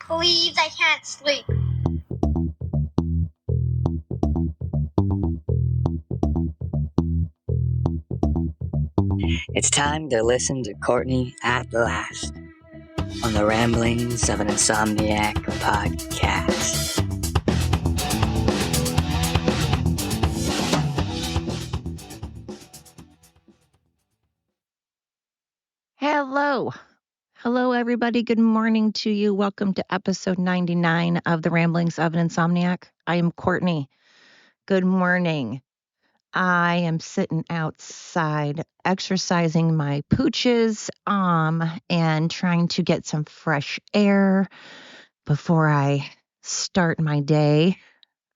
Please, I can't sleep. It's time to listen to Courtney at last on the Ramblings of an Insomniac podcast. Hello, everybody. Good morning to you. Welcome to episode 99 of the Ramblings of an Insomniac. I am Courtney. Good morning. I am sitting outside exercising my pooches and trying to get some fresh air before I start my day.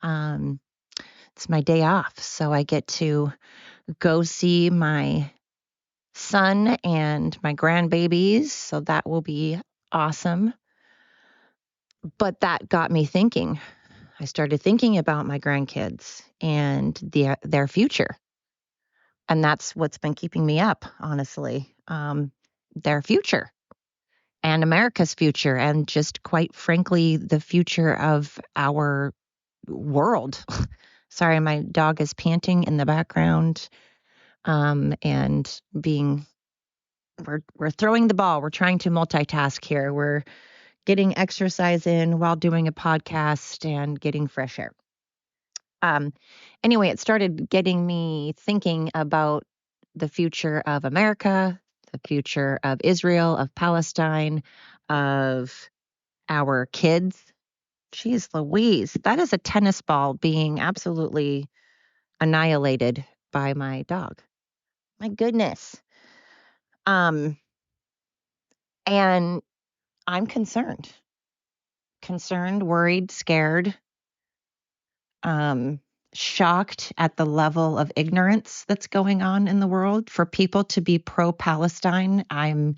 It's my day off, so I get to go see my son and my grandbabies, so that will be awesome. But that got me thinking. I started thinking about my grandkids and their future. And that's what's been keeping me up, honestly. Their future and America's future, and just quite frankly, the future of our world. Sorry, my dog is panting in the background and we're throwing the ball. We're trying to multitask here. We're getting exercise in while doing a podcast and getting fresh air. Anyway, it started getting me thinking about the future of America, the future of Israel, of Palestine, of our kids. Jeez Louise, that is a tennis ball being absolutely annihilated by my dog. My goodness. And I'm concerned, worried, scared, shocked at the level of ignorance that's going on in the world. For people to be pro-Palestine, I'm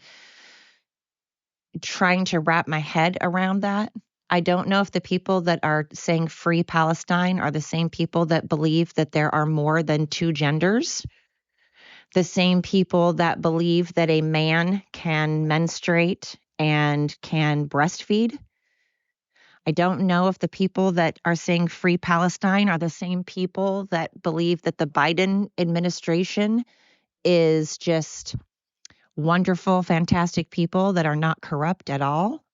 trying to wrap my head around that. I don't know if the people that are saying free Palestine are the same people that believe that there are more than two genders, the same people that believe that a man can menstruate and can breastfeed. I don't know if the people that are saying free Palestine are the same people that believe that the Biden administration is just wonderful, fantastic people that are not corrupt at all.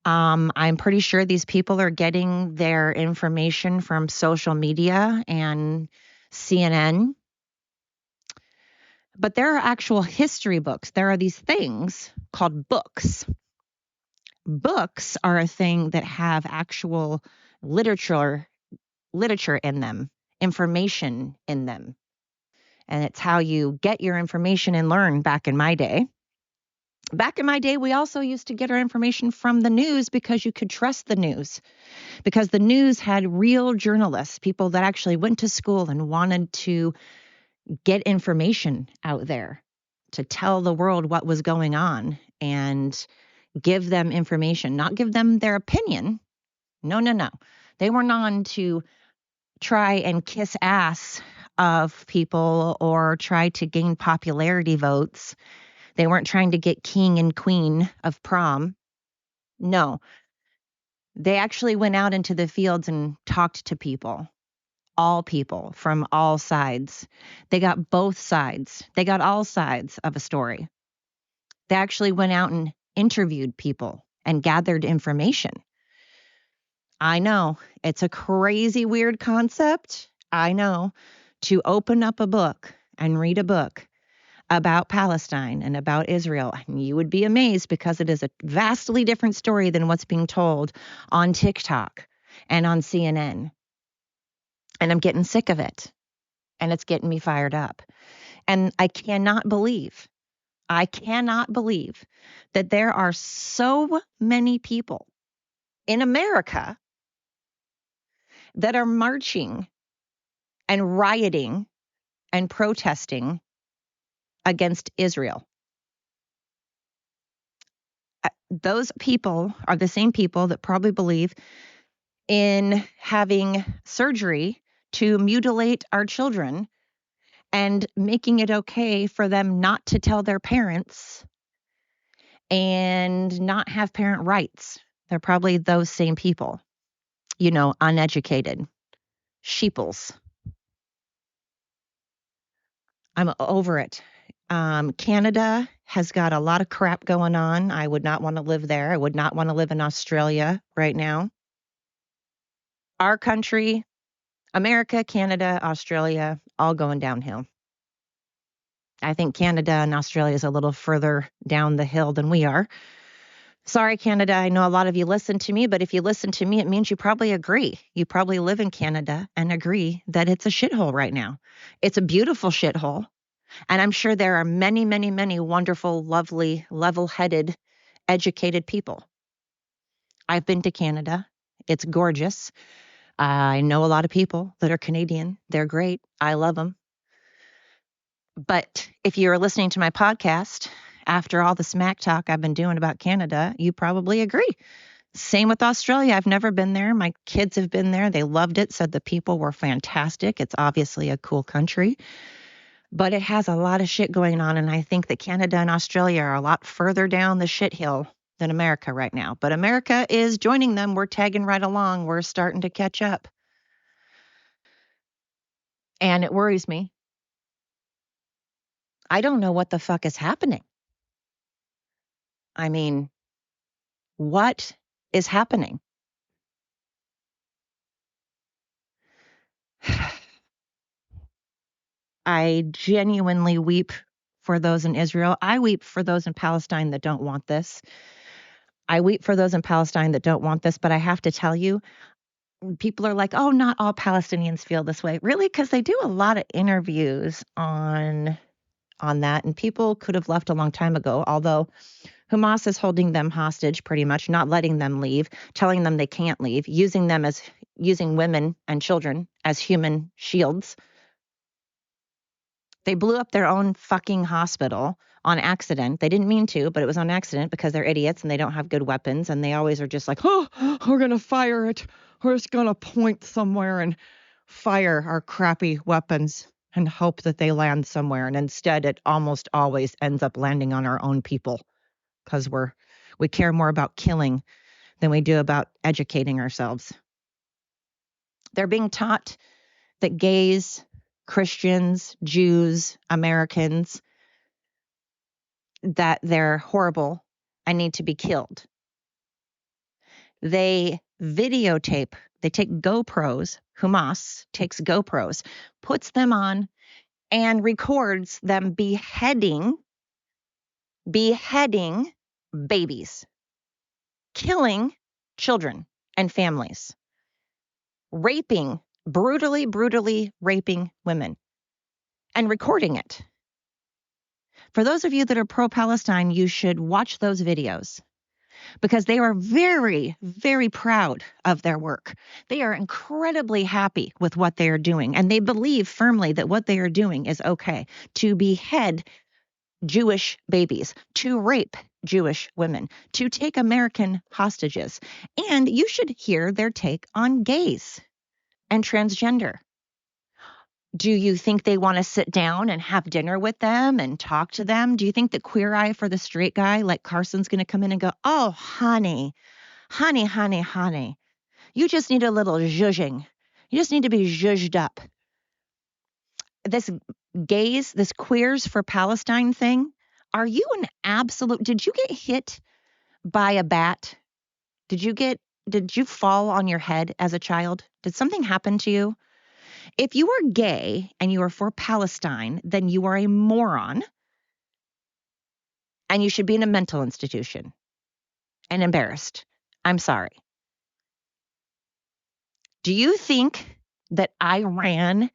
I'm pretty sure these people are getting their information from social media and CNN. But there are actual history books. There are these things called books. Books are a thing that have actual literature in them, information in them. And it's how you get your information and learn back in my day. Back in my day, we also used to get our information from the news because you could trust the news. Because the news had real journalists, people that actually went to school and wanted to get information out there to tell the world what was going on and give them information, not give them their opinion. No. They weren't on to try and kiss ass of people or try to gain popularity votes. They weren't trying to get king and queen of prom. No. They actually went out into the fields and talked to people, all people from all sides. They got both sides. They got all sides of a story. They actually went out and interviewed people and gathered information. I know it's a crazy, weird concept. I know, to open up a book and read a book about Palestine and about Israel, you would be amazed because it is a vastly different story than what's being told on TikTok and on CNN. And I'm getting sick of it. And it's getting me fired up. And I cannot believe that there are so many people in America that are marching and rioting and protesting against Israel. Those people are the same people that probably believe in having surgery to mutilate our children and making it okay for them not to tell their parents and not have parent rights. They're probably those same people, uneducated, sheeples. I'm over it. Canada has got a lot of crap going on. I would not want to live there. I would not want to live in Australia right now. Our country, America, Canada, Australia, all going downhill. I think Canada and Australia is a little further down the hill than we are. Sorry, Canada. I know a lot of you listen to me, but if you listen to me, it means you probably agree. You probably live in Canada and agree that it's a shithole right now. It's a beautiful shithole. And I'm sure there are many, many, many wonderful, lovely, level-headed, educated people. I've been to Canada. It's gorgeous. I know a lot of people that are Canadian. They're great. I love them. But if you're listening to my podcast, after all the smack talk I've been doing about Canada, you probably agree. Same with Australia. I've never been there. My kids have been there. They loved it, said the people were fantastic. It's obviously a cool country, but it has a lot of shit going on. And I think that Canada and Australia are a lot further down the shit hill than America right now. But America is joining them. We're tagging right along. We're starting to catch up. And it worries me. I don't know what the fuck is happening. I mean, what is happening? I genuinely weep for those in Israel. I weep for those in Palestine that don't want this. I weep for those in Palestine that don't want this, but I have to tell you, people are like, oh, not all Palestinians feel this way. Really? Because they do a lot of interviews on that, and people could have left a long time ago, although Hamas is holding them hostage pretty much, not letting them leave, telling them they can't leave, using women and children as human shields. They blew up their own fucking hospital on accident. They didn't mean to, but it was on accident because they're idiots and they don't have good weapons. And they always are just like, oh, we're going to fire it. We're just going to point somewhere and fire our crappy weapons and hope that they land somewhere. And instead, it almost always ends up landing on our own people because we care more about killing than we do about educating ourselves. They're being taught that gays, Christians, Jews, Americans, that they're horrible and need to be killed. They videotape, they take GoPros, Hamas takes GoPros, puts them on and records them beheading babies, killing children and families, brutally raping women, and recording it. For those of you that are pro-Palestine, you should watch those videos because they are very, very proud of their work. They are incredibly happy with what they are doing, and they believe firmly that what they are doing is okay. To behead Jewish babies, to rape Jewish women, to take American hostages. And you should hear their take on gays and transgender. Do you think they want to sit down and have dinner with them and talk to them? Do you think that Queer Eye for the Straight Guy like Carson's going to come in and go, oh, honey, you just need a little zhuzhing. You just need to be zhuzhed up. This queers for Palestine thing, are you an absolute, did you get hit by a bat? Did you fall on your head as a child? Did something happen to you? If you are gay and you are for Palestine, then you are a moron and you should be in a mental institution and embarrassed. I'm sorry. Do you think that Iran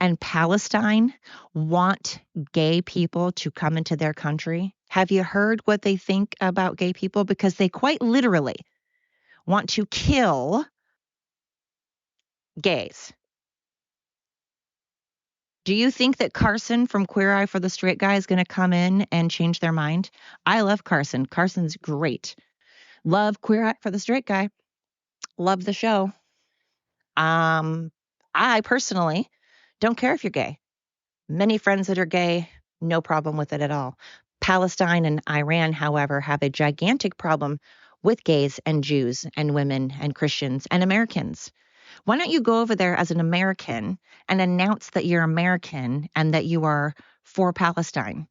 and Palestine want gay people to come into their country? Have you heard what they think about gay people? Because they quite literally want to kill gays. Do you think that Carson from Queer Eye for the Straight Guy is going to come in and change their mind? I love Carson. Carson's great. Love Queer Eye for the Straight Guy. Love the show. I personally don't care if you're gay. Many friends that are gay, no problem with it at all. Palestine and Iran, however, have a gigantic problem with gays and Jews and women and Christians and Americans. Why don't you go over there as an American and announce that you're American and that you are for Palestine?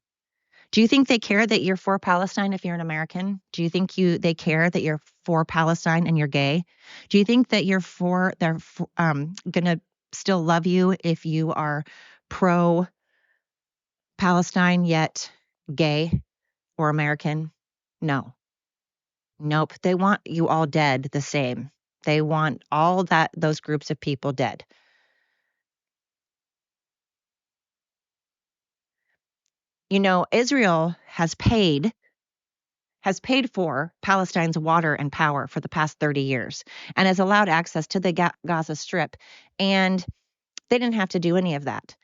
Do you think they care that you're for Palestine if you're an American? Do you think they care that you're for Palestine and you're gay? Do you think that they're gonna still love you if you are pro Palestine yet gay or American? No. Nope. They want you all dead the same. They want all those groups of people dead. Israel has paid for Palestine's water and power for the past 30 years and has allowed access to the Gaza Strip. And they didn't have to do any of that.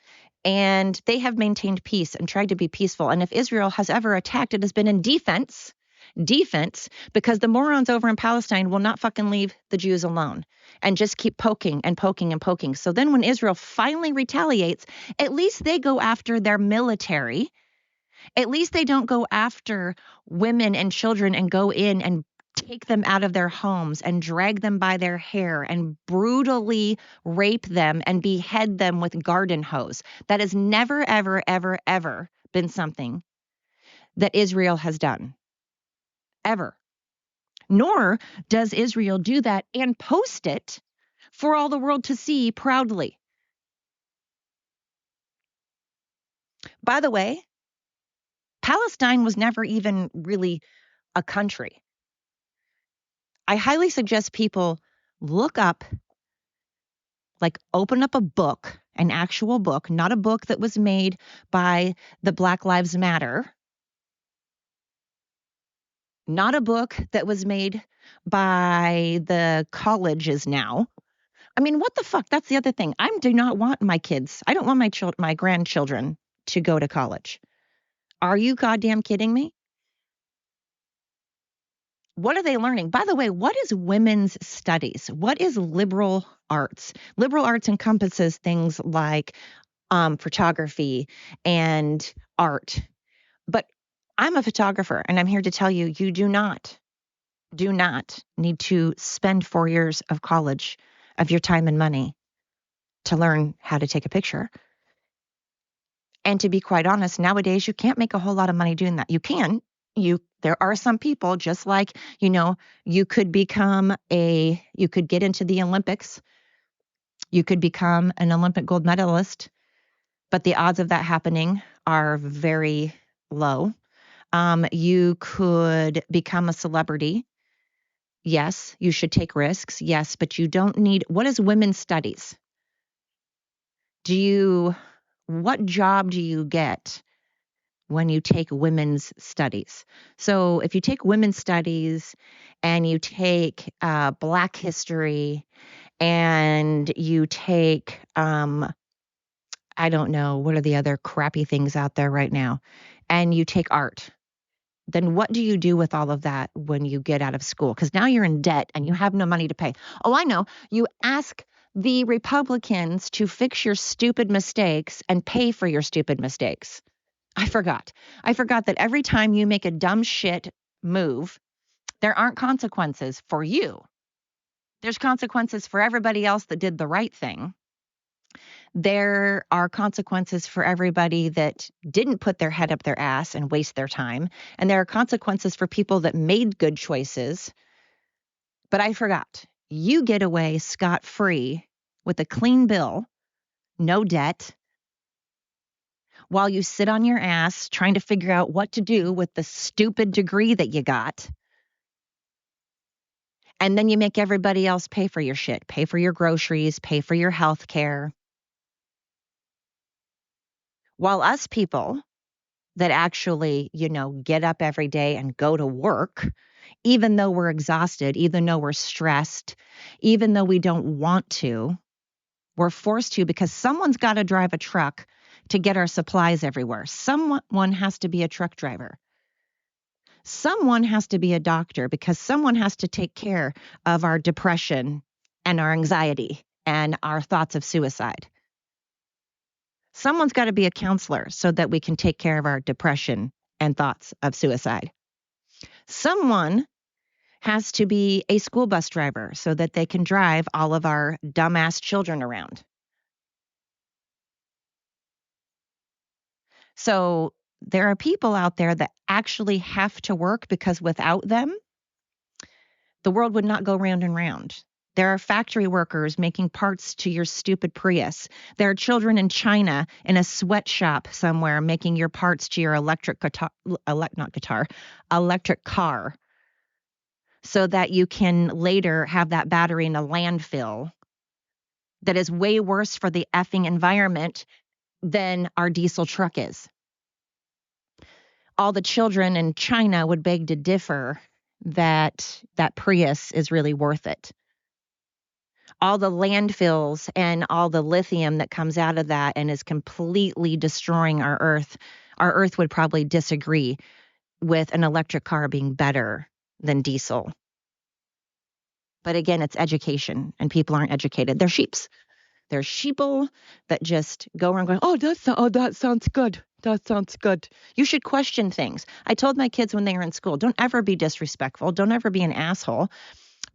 And they have maintained peace and tried to be peaceful. And if Israel has ever attacked, it has been in defense, because the morons over in Palestine will not fucking leave the Jews alone and just keep poking and poking and poking. So then when Israel finally retaliates, at least they go after their military. At least they don't go after women and children and go in and take them out of their homes and drag them by their hair and brutally rape them and behead them with garden hose. That has never, ever, ever, ever been something that Israel has done. Ever. Nor does Israel do that and post it for all the world to see proudly. By the way, Palestine was never even really a country. I highly suggest people look up, open up a book, an actual book, not a book that was made by the Black Lives Matter, not a book that was made by the colleges now. I mean, what the fuck? That's the other thing. I do not want my kids. I don't want my grandchildren to go to college. Are you goddamn kidding me? What are they learning? By the way, what is women's studies? What is liberal arts? Liberal arts encompasses things like photography and art. But I'm a photographer, and I'm here to tell you, you do not need to spend 4 years of college of your time and money to learn how to take a picture. And to be quite honest, nowadays you can't make a whole lot of money doing that. You can. There are some people, just like, you could get into the Olympics. You could become an Olympic gold medalist, but the odds of that happening are very low. You could become a celebrity. Yes, you should take risks. Yes, but you don't need. What is women's studies? What job do you get when you take women's studies? So if you take women's studies and you take Black history and you take, I don't know, what are the other crappy things out there right now? And you take art, then what do you do with all of that when you get out of school? Because now you're in debt and you have no money to pay. Oh, I know. You ask the Republicans to fix your stupid mistakes and pay for your stupid mistakes. I forgot that every time you make a dumb shit move, there aren't consequences for you. There's consequences for everybody else that did the right thing. There are consequences for everybody that didn't put their head up their ass and waste their time. And there are consequences for people that made good choices. But I forgot. You get away scot-free with a clean bill, no debt, while you sit on your ass trying to figure out what to do with the stupid degree that you got. And then you make everybody else pay for your shit, pay for your groceries, pay for your health care. While us people that actually, get up every day and go to work, even though we're exhausted, even though we're stressed, even though we don't want to, we're forced to because someone's got to drive a truck to get our supplies everywhere. Someone has to be a truck driver. Someone has to be a doctor because someone has to take care of our depression and our anxiety and our thoughts of suicide. Someone's got to be a counselor so that we can take care of our depression and thoughts of suicide. Someone has to be a school bus driver so that they can drive all of our dumbass children around. So there are people out there that actually have to work because without them, the world would not go round and round. There are factory workers making parts to your stupid Prius. There are children in China in a sweatshop somewhere making your parts to your electric car so that you can later have that battery in a landfill that is way worse for the effing environment than our diesel truck is. All the children in China would beg to differ that that Prius is really worth it. All the landfills and all the lithium that comes out of that and is completely destroying our Earth would probably disagree with an electric car being better than diesel. But again, it's education, and people aren't educated. They're sheeps. They're sheeple that just go around going, that sounds good. That sounds good. You should question things. I told my kids when they were in school, don't ever be disrespectful. Don't ever be an asshole.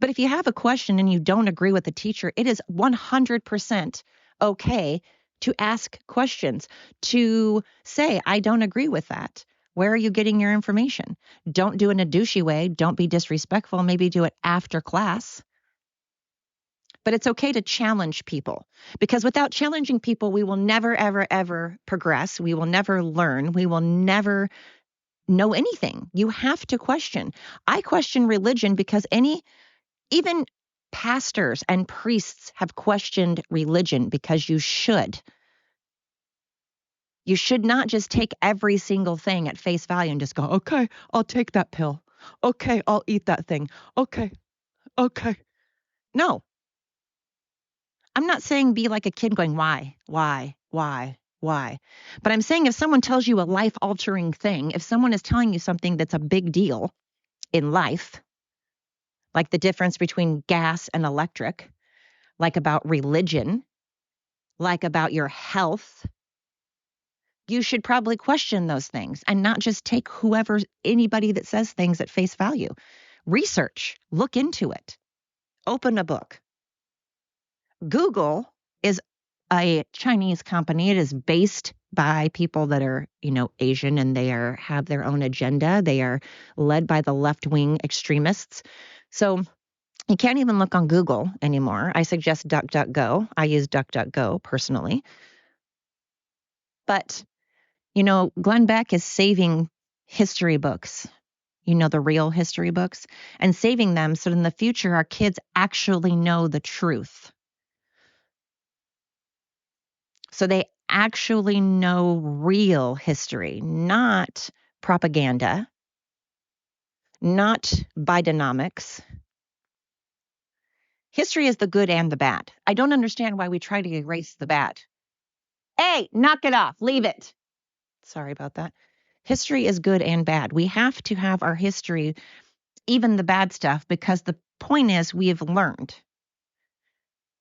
But if you have a question and you don't agree with the teacher, it is 100% okay to ask questions, to say, I don't agree with that. Where are you getting your information? Don't do it in a douchey way. Don't be disrespectful. Maybe do it after class. But it's okay to challenge people, because without challenging people, we will never, ever, ever progress. We will never learn. We will never know anything. You have to question. I question religion because even pastors and priests have questioned religion, because you should. You should not just take every single thing at face value and just go, okay, I'll take that pill. Okay, I'll eat that thing. Okay. No. I'm not saying be like a kid going, why? But I'm saying if someone tells you a life-altering thing, if someone is telling you something that's a big deal in life, like the difference between gas and electric, like about religion, like about your health, you should probably question those things and not just take anybody that says things at face value. Research, look into it, open a book. Google is a Chinese company. It is based by people that are, Asian, and they have their own agenda. They are led by the left-wing extremists. So you can't even look on Google anymore. I suggest DuckDuckGo. I use DuckDuckGo personally. But, Glenn Beck is saving history books, the real history books, and saving them so in the future our kids actually know the truth. So they actually know real history, not propaganda, not Bidenomics. History is the good and the bad. I don't understand why we try to erase the bad. Hey, knock it off. Leave it. Sorry about that. History is good and bad. We have to have our history, even the bad stuff, because the point is we have learned.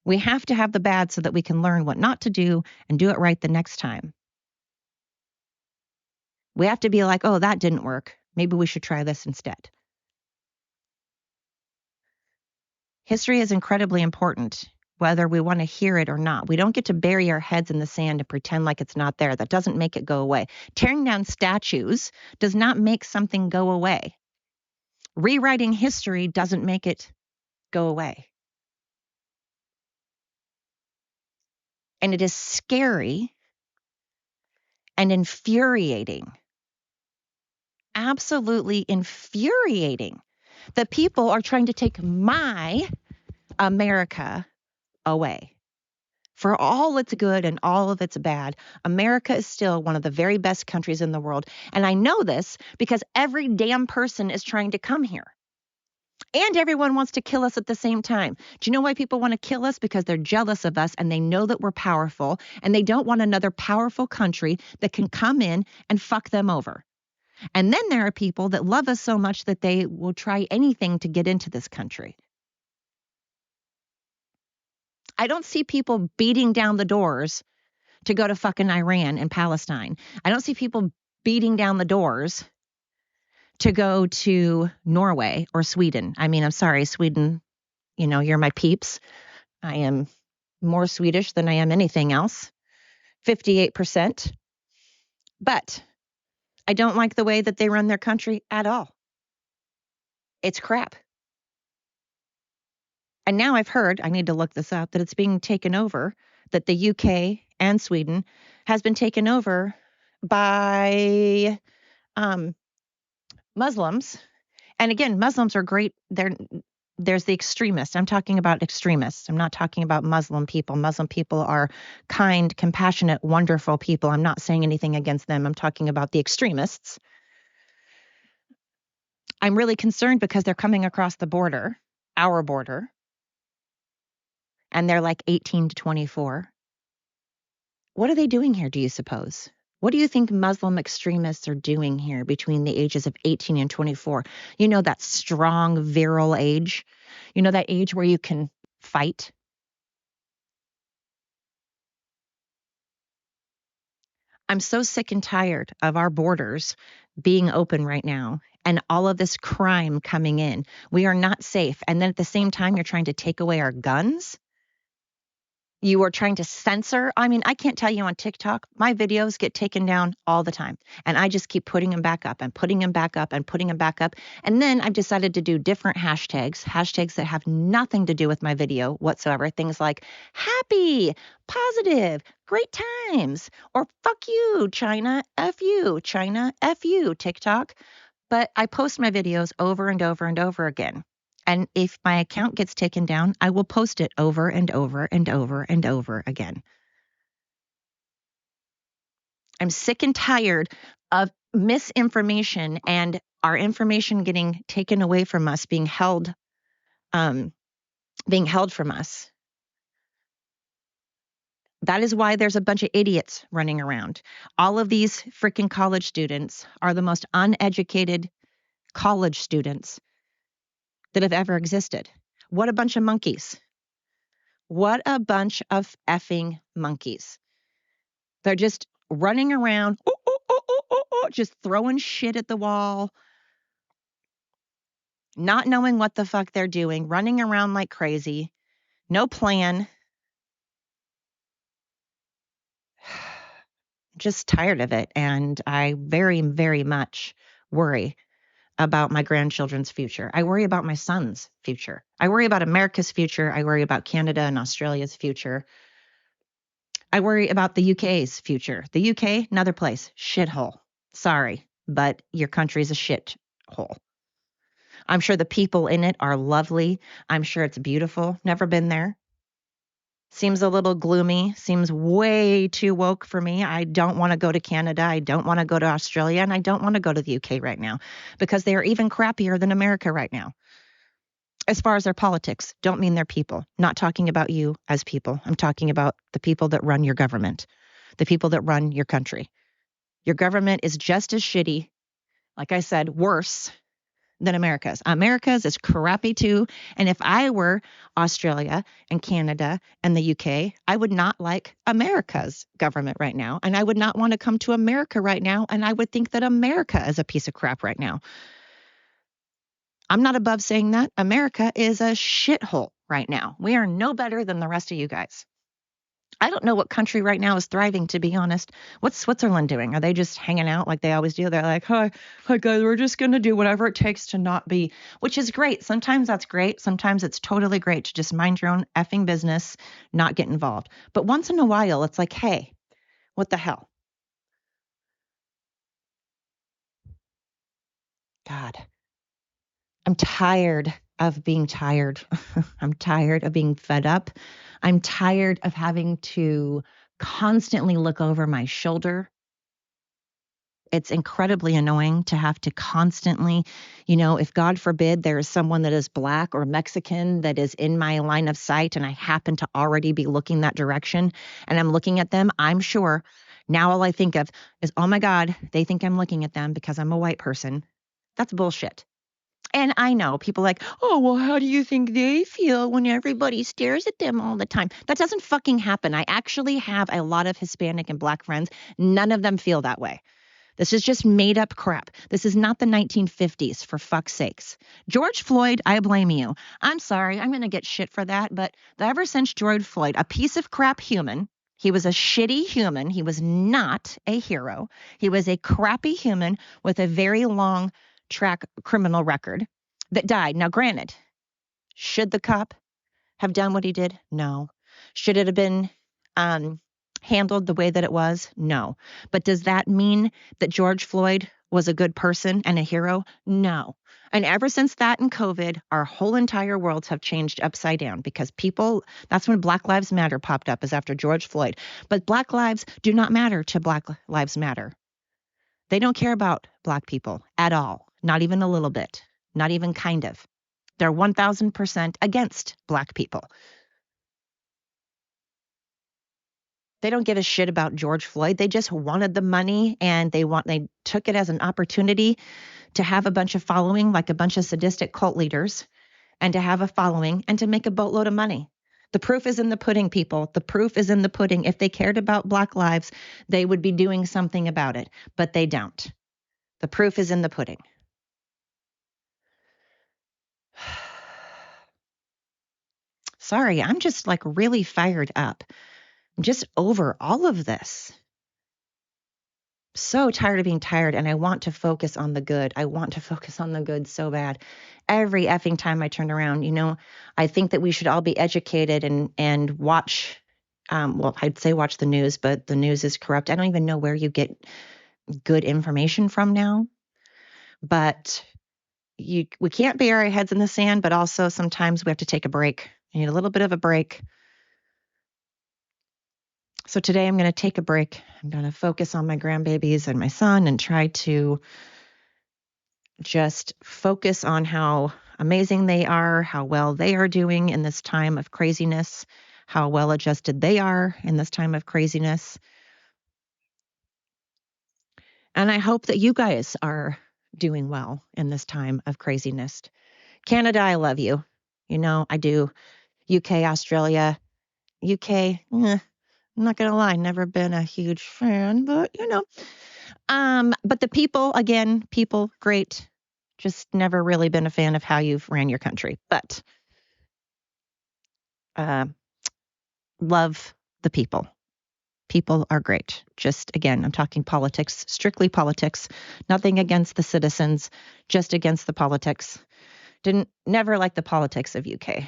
We have to have the bad so that we can learn what not to do and do it right the next time. We have to be like, oh, that didn't work. Maybe we should try this instead. History is incredibly important, whether we want to hear it or not. We don't get to bury our heads in the sand and pretend like it's not there. That doesn't make it go away. Tearing down statues does not make something go away. Rewriting history doesn't make it go away. And it is scary and infuriating, absolutely infuriating, that people are trying to take my America away. For all its good and all of its bad, America is still one of the very best countries in the world. And I know this because every damn person is trying to come here. And everyone wants to kill us at the same time. Do you know why people want to kill us? Because they're jealous of us and they know that we're powerful, and they don't want another powerful country that can come in and fuck them over. And then there are people that love us so much that they will try anything to get into this country. I don't see people beating down the doors to go to fucking Iran and Palestine. I don't see people beating down the doors to go to Norway or Sweden. I mean, I'm sorry, Sweden, you're my peeps. I am more Swedish than I am anything else, 58%. But I don't like the way that they run their country at all. It's crap. And now I've heard, I need to look this up, that it's being taken over, that the UK and Sweden has been taken over by Muslims. And again, Muslims are great. There's the extremists. I'm talking about extremists. I'm not talking about Muslim people. Muslim people are kind, compassionate, wonderful people. I'm not saying anything against them. I'm talking about the extremists. I'm really concerned because they're coming across the border, our border, and they're like 18 to 24. What are they doing here, do you suppose? What do you think Muslim extremists are doing here between the ages of 18 and 24? You know, that strong, virile age? You know, that age where you can fight? I'm so sick and tired of our borders being open right now and all of this crime coming in. We are not safe. And then at the same time, you're trying to take away our guns. You are trying to censor. I mean, I can't tell you on TikTok, my videos get taken down all the time. And I just keep putting them back up and putting them back up and putting them back up. And then I've decided to do different hashtags that have nothing to do with my video whatsoever. Things like happy, positive, great times, or fuck you, China, F you, China, F you, TikTok. But I post my videos over and over and over again. And if my account gets taken down, I will post it over and over and over and over again. I'm sick and tired of misinformation and our information getting taken away from us, being held from us. That is why there's a bunch of idiots running around. All of these freaking college students are the most uneducated college students that have ever existed. What a bunch of monkeys. What a bunch of effing monkeys. They're just running around, just throwing shit at the wall, not knowing what the fuck they're doing, running around like crazy, no plan. Just tired of it. And I very, very much worry about my grandchildren's future. I worry about my son's future. I worry about America's future. I worry about Canada and Australia's future. I worry about the UK's future. The UK, another place, shithole. Sorry, but your country's a shithole. I'm sure the people in it are lovely. I'm sure it's beautiful. Never been there. Seems a little gloomy. Seems way too woke for me. I don't want to go to Canada. I don't want to go to Australia. And I don't want to go to the UK right now because they are even crappier than America right now. As far as their politics, don't mean their people. Not talking about you as people. I'm talking about the people that run your government, the people that run your country. Your government is just as shitty, like I said, worse than America's. America's is crappy too. And if I were Australia and Canada and the UK, I would not like America's government right now. And I would not want to come to America right now. And I would think that America is a piece of crap right now. I'm not above saying that. America is a shithole right now. We are no better than the rest of you guys. I don't know what country right now is thriving, to be honest. What's Switzerland doing? Are they just hanging out like they always do? They're like, hi guys, we're just going to do whatever it takes to not be, which is great. Sometimes that's great. Sometimes it's totally great to just mind your own effing business, not get involved. But once in a while, it's like, hey, what the hell? God, I'm tired of being tired. I'm tired of being fed up. I'm tired of having to constantly look over my shoulder. It's incredibly annoying to have to constantly, if God forbid there is someone that is Black or Mexican that is in my line of sight and I happen to already be looking that direction and I'm looking at them, I'm sure now all I think of is, oh my God, they think I'm looking at them because I'm a white person. That's bullshit. And I know people like, oh, well, how do you think they feel when everybody stares at them all the time? That doesn't fucking happen. I actually have a lot of Hispanic and Black friends. None of them feel that way. This is just made up crap. This is not the 1950s, for fuck's sakes. George Floyd, I blame you. I'm sorry, I'm going to get shit for that, but ever since George Floyd, a piece of crap human, he was a shitty human. He was not a hero. He was a crappy human with a very long track criminal record that died. Now, granted, should the cop have done what he did? No. Should it have been handled the way that it was? No. But does that mean that George Floyd was a good person and a hero? No. And ever since that and COVID, our whole entire worlds have changed upside down because people, that's when Black Lives Matter popped up, is after George Floyd. But Black lives do not matter to Black Lives Matter. They don't care about Black people at all. Not even a little bit. Not even kind of. They're 1000% against Black people. They don't give a shit about George Floyd. They just wanted the money, and they took it as an opportunity to have a bunch of following, like a bunch of sadistic cult leaders, and to have a following and to make a boatload of money. The proof is in the pudding, people. The proof is in the pudding. If they cared about Black lives, they would be doing something about it, but they don't. The proof is in the pudding. Sorry, I'm just like really fired up. I'm just over all of this. So tired of being tired, and I want to focus on the good. I want to focus on the good so bad. Every effing time I turn around, I think that we should all be educated and watch, I'd say watch the news, but the news is corrupt. I don't even know where you get good information from now. But we can't bury our heads in the sand, but also sometimes we have to take a break. I need a little bit of a break. So today I'm going to take a break. I'm going to focus on my grandbabies and my son and try to just focus on how amazing they are, how well they are doing in this time of craziness, how well adjusted they are in this time of craziness. And I hope that you guys are doing well in this time of craziness. Canada, I love you. I do. UK, Australia, UK, I'm not going to lie, never been a huge fan, but but the people, great. Just never really been a fan of how you've ran your country, but love the people. People are great. Just again, I'm talking politics, strictly politics, nothing against the citizens, just against the politics. Never like the politics of UK.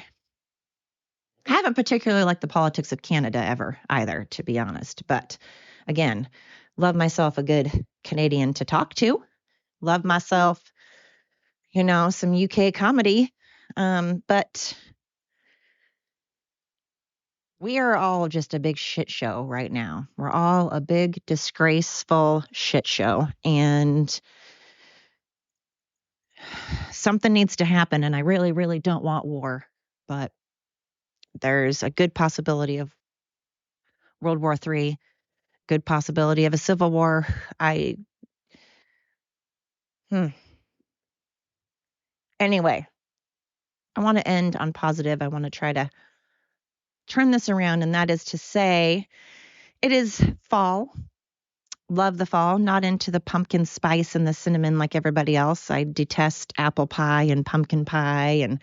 Haven't particularly liked the politics of Canada ever either, to be honest. But again, love myself a good Canadian to talk to. Love myself, some UK comedy. But we are all just a big shit show right now. We're all a big, disgraceful shit show. And something needs to happen. And I really, really don't want war. But there's a good possibility of World War III, good possibility of a civil war. Anyway, I want to end on positive. I want to try to turn this around. And that is to say, it is fall. Love the fall, not into the pumpkin spice and the cinnamon like everybody else. I detest apple pie and pumpkin pie and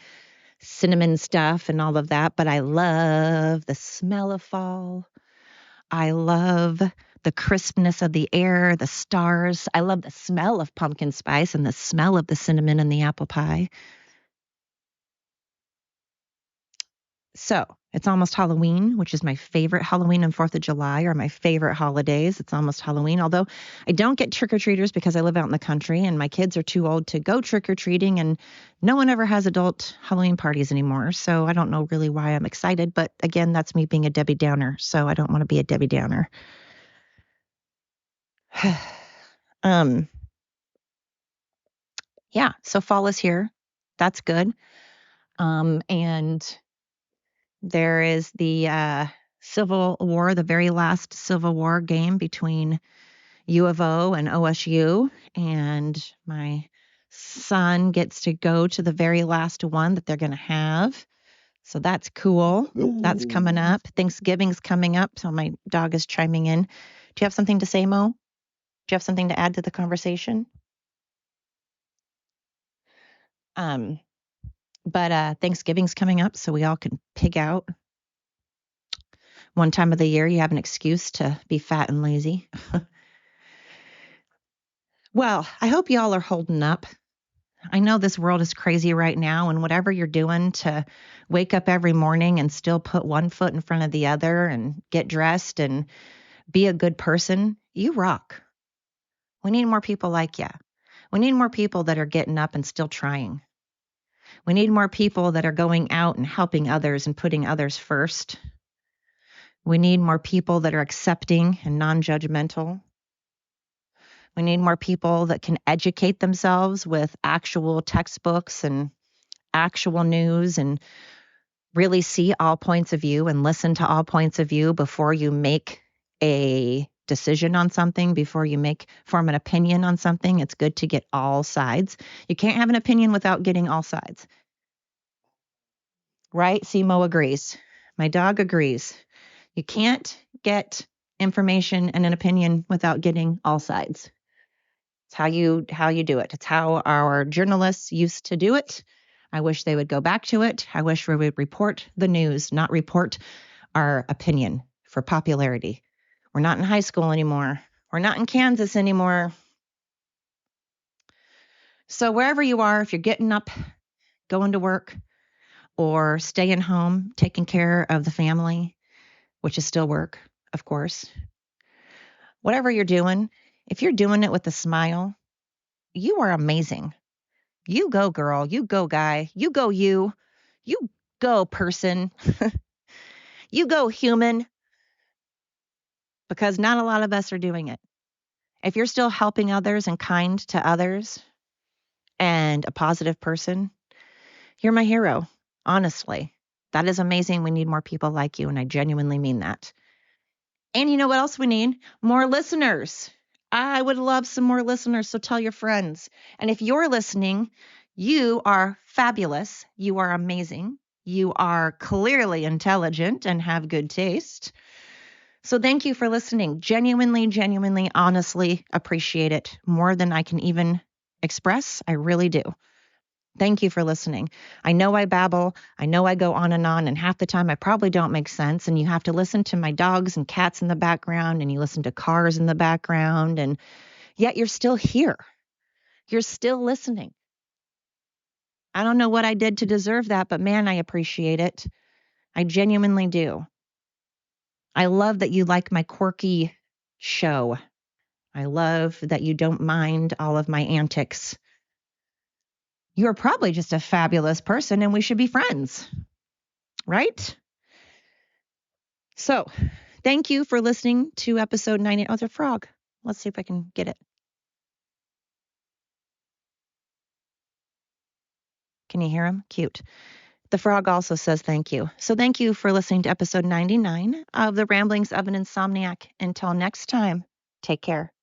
cinnamon stuff and all of that, but I love the smell of fall. I love the crispness of the air, the stars. I love the smell of pumpkin spice and the smell of the cinnamon and the apple pie. So it's almost Halloween, which is my favorite. Halloween and 4th of July are my favorite holidays. It's almost Halloween, although I don't get trick-or-treaters because I live out in the country and my kids are too old to go trick-or-treating, and no one ever has adult Halloween parties anymore. So I don't know really why I'm excited. But again, that's me being a Debbie Downer. So I don't want to be a Debbie Downer. Yeah, so fall is here. That's good. And there is the Civil War, the very last Civil War game between U of O and OSU. And my son gets to go to the very last one that they're going to have. So that's cool. That's coming up. Thanksgiving's coming up. So my dog is chiming in. Do you have something to say, Mo? Do you have something to add to the conversation? But Thanksgiving's coming up, so we all can pig out. One time of the year, you have an excuse to be fat and lazy. Well, I hope y'all are holding up. I know this world is crazy right now, and whatever you're doing to wake up every morning and still put one foot in front of the other and get dressed and be a good person, you rock. We need more people like you. We need more people that are getting up and still trying. We need more people that are going out and helping others and putting others first. We need more people that are accepting and non-judgmental. We need more people that can educate themselves with actual textbooks and actual news and really see all points of view and listen to all points of view before you make a decision on something, before you form an opinion on something. It's good to get all sides. You can't have an opinion without getting all sides. Right? Simo agrees. My dog agrees. You can't get information and an opinion without getting all sides. It's how you do it. It's how our journalists used to do it. I wish they would go back to it. I wish we would report the news, not report our opinion for popularity. We're not in high school anymore. We're not in Kansas anymore. So wherever you are, if you're getting up, going to work, or staying home, taking care of the family, which is still work, of course. Whatever you're doing, if you're doing it with a smile, you are amazing. You go, girl. You go, guy. You go, you. You go, person. You go, human. Because not a lot of us are doing it. If you're still helping others and kind to others and a positive person, you're my hero. Honestly, that is amazing. We need more people like you, and I genuinely mean that. And you know what else we need? More listeners. I would love some more listeners, so tell your friends. And if you're listening, you are fabulous. You are amazing. You are clearly intelligent and have good taste. So thank you for listening. Genuinely, honestly appreciate it more than I can even express. I really do. Thank you for listening. I know I babble. I know I go on, and half the time I probably don't make sense. And you have to listen to my dogs and cats in the background, and you listen to cars in the background, and yet you're still here. You're still listening. I don't know what I did to deserve that, but man, I appreciate it. I genuinely do. I love that you like my quirky show. I love that you don't mind all of my antics. You're probably just a fabulous person, and we should be friends, right? So, thank you for listening to episode 98. Oh, there's a frog. Let's see if I can get it. Can you hear him? Cute. The frog also says thank you. So thank you for listening to episode 99 of the Ramblings of an Insomniac. Until next time, take care.